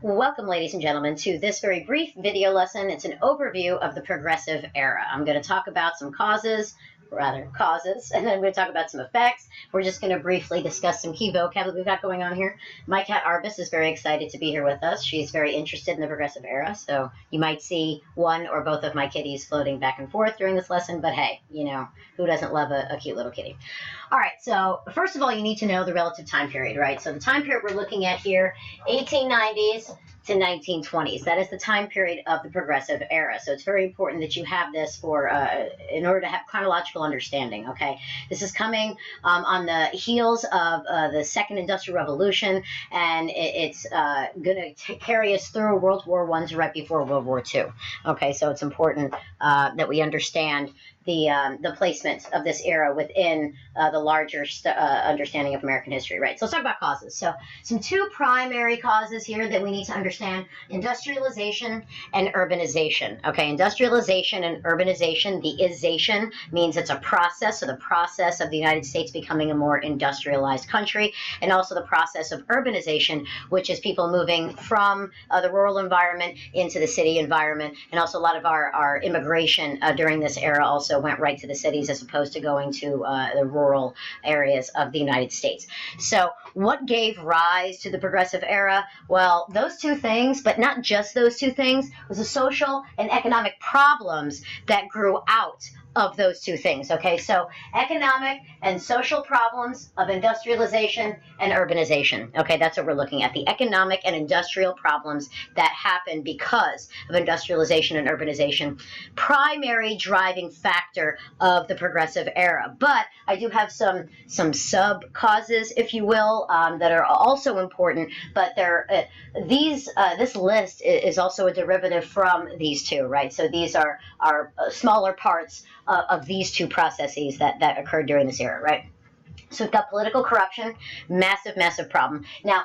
Welcome, ladies and gentlemen, to this very brief video lesson. It's an overview of the progressive era. I'm going to talk about some causes, and then I'm going to talk about some effects. We're just going to briefly discuss some key vocab that we've got going on here. My cat Arbus is very excited to be here with us. She's very interested in the progressive era, so you might see one or both of my kitties floating back and forth during this lesson, but hey, you know, who doesn't love a cute little kitty? All right, so first of all, you need to know the relative time period, right? So the time period we're looking at here, 1890s to 1920s. That is the time period of the progressive era. So it's very important that you have this for in order to have chronological understanding. Okay, this is coming on the heels of the Second Industrial Revolution, and it's going to carry us through World War I to right before World War II. Okay, so it's important that we understand the placement of this era within the larger understanding of American history, right? So let's talk about causes. So some two primary causes here that we need to understand: industrialization and urbanization. Okay, industrialization and urbanization. The ization means it's a process, so the process of the United States becoming a more industrialized country, and also the process of urbanization, which is people moving from the rural environment into the city environment, and also a lot of our immigration during this era also went right to the cities as opposed to going to the rural areas of the United States. So what gave rise to the progressive era? Well, those two things, but not just those two things, was the social and economic problems that grew out of those two things. Okay, so economic and social problems of industrialization and urbanization. Okay, that's what we're looking at, the economic and industrial problems that happen because of industrialization and urbanization, primary driving factor of the progressive era. But I do have some sub causes, if you will, that are also important, but they're this list is also a derivative from these two, right? So these are smaller parts of these two processes that occurred during this era, right? So we've got political corruption, massive problem. Now,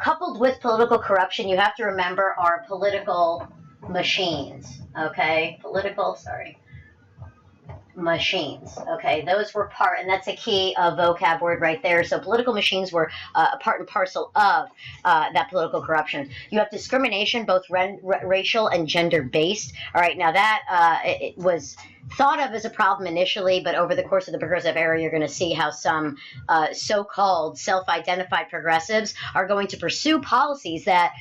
coupled with political corruption, you have to remember our political machines, okay? Machines, okay? Those were part, and that's a key vocab word right there. So political machines were a part and parcel of that political corruption. You have discrimination, both racial and gender-based. All right, now that it was thought of as a problem initially, but over the course of the progressive era, you're going to see how some so-called self-identified progressives are going to pursue policies that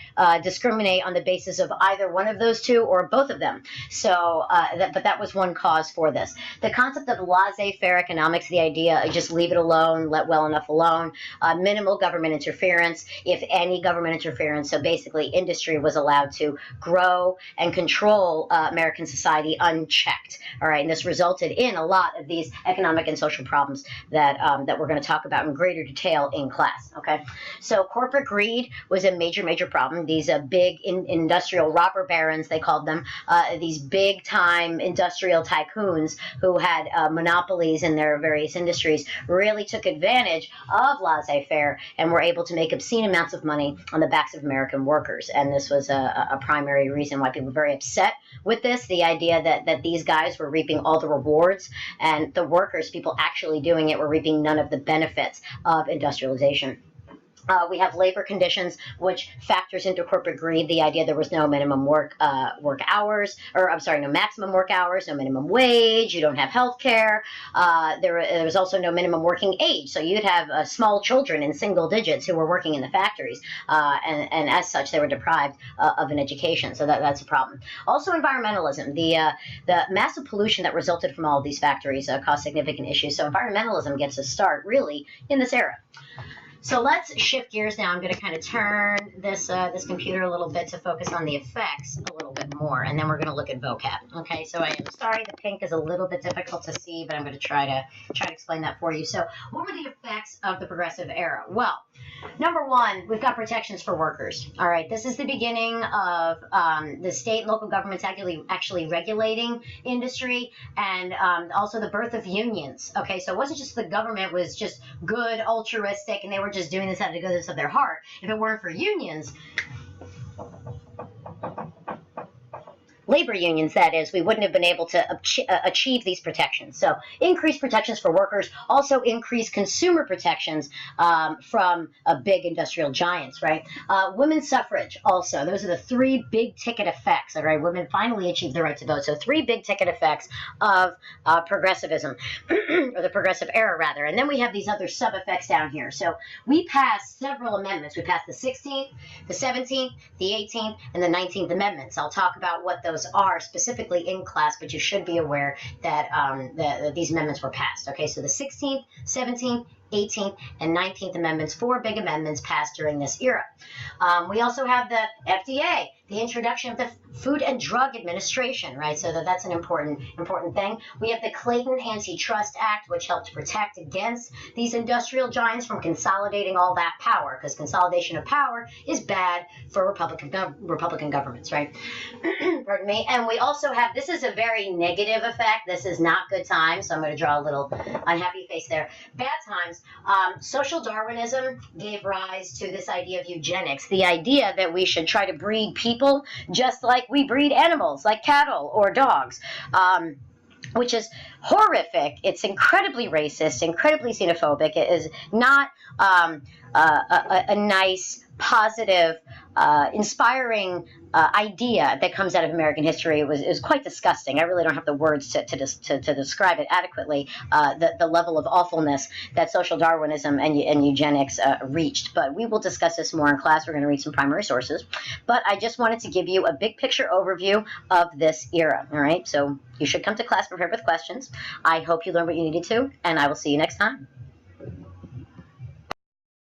discriminate on the basis of either one of those two or both of them. So, but that was one cause for this. The concept of laissez-faire economics, the idea of just leave it alone, let well enough alone, minimal government interference, if any government interference. So basically, industry was allowed to grow and control American society unchecked. All right, and this resulted in a lot of these economic and social problems that that we're going to talk about in greater detail in class. Okay, so corporate greed was a major problem. These big industrial robber barons, they called them, these big time industrial tycoons who had monopolies in their various industries, really took advantage of laissez-faire and were able to make obscene amounts of money on the backs of American workers. And this was a primary reason why people were very upset with this, the idea that these guys were reaping all the rewards, and the workers, people actually doing it, were reaping none of the benefits of industrialization. We have labor conditions, which factors into corporate greed, the idea there was no minimum work hours, or I'm sorry, no maximum work hours, no minimum wage, you don't have health care. There was also no minimum working age, so you'd have small children in single digits who were working in the factories, and as such, they were deprived of an education, so that's a problem. Also, environmentalism, the massive pollution that resulted from all of these factories caused significant issues, so environmentalism gets a start, really, in this era. So let's shift gears now. I'm going to kind of turn this this computer a little bit to focus on the effects a little bit more, and then we're going to look at vocab. Okay, so I am sorry the pink is a little bit difficult to see, but I'm going to try to explain that for you. So what were the effects of the progressive era? Well, number one, we've got protections for workers. All right, this is the beginning of the state and local governments actually regulating industry, and also the birth of unions. Okay, so it wasn't just the government was just good, altruistic, and they were just doing this out of the goodness of their heart. If it weren't for unions, labor unions, that is, we wouldn't have been able to achieve these protections. So increased protections for workers, also increased consumer protections from big industrial giants, right? Women's suffrage also. Those are the three big ticket effects, all right? Women finally achieved the right to vote. So three big ticket effects of progressivism, or the progressive era, rather. And then we have these other sub-effects down here. So we passed several amendments. We passed the 16th, the 17th, the 18th, and the 19th Amendments. I'll talk about what those are specifically in class, but you should be aware that these amendments were passed. Okay, so the 16th, 17th, 18th, and 19th Amendments, four big amendments passed during this era. We also have the FDA, the introduction of the Food and Drug Administration, right? So that's an important thing. We have the Clayton Antitrust Act, which helped protect against these industrial giants from consolidating all that power, because consolidation of power is bad for Republican governments, right? Pardon me. And we also have, this is a very negative effect. This is not good times, so I'm going to draw a little unhappy face there. Bad times. Social Darwinism gave rise to this idea of eugenics, the idea that we should try to breed people just like we breed animals, like cattle or dogs, which is horrific. It's incredibly racist, incredibly xenophobic. It is not a nice, positive, inspiring idea that comes out of American history. It was quite disgusting. I really don't have the words to describe it adequately, the level of awfulness that social Darwinism and eugenics reached. But we will discuss this more in class. We're going to read some primary sources. But I just wanted to give you a big picture overview of this era. All right, so you should come to class prepared with questions. I hope you learned what you needed to, and I will see you next time.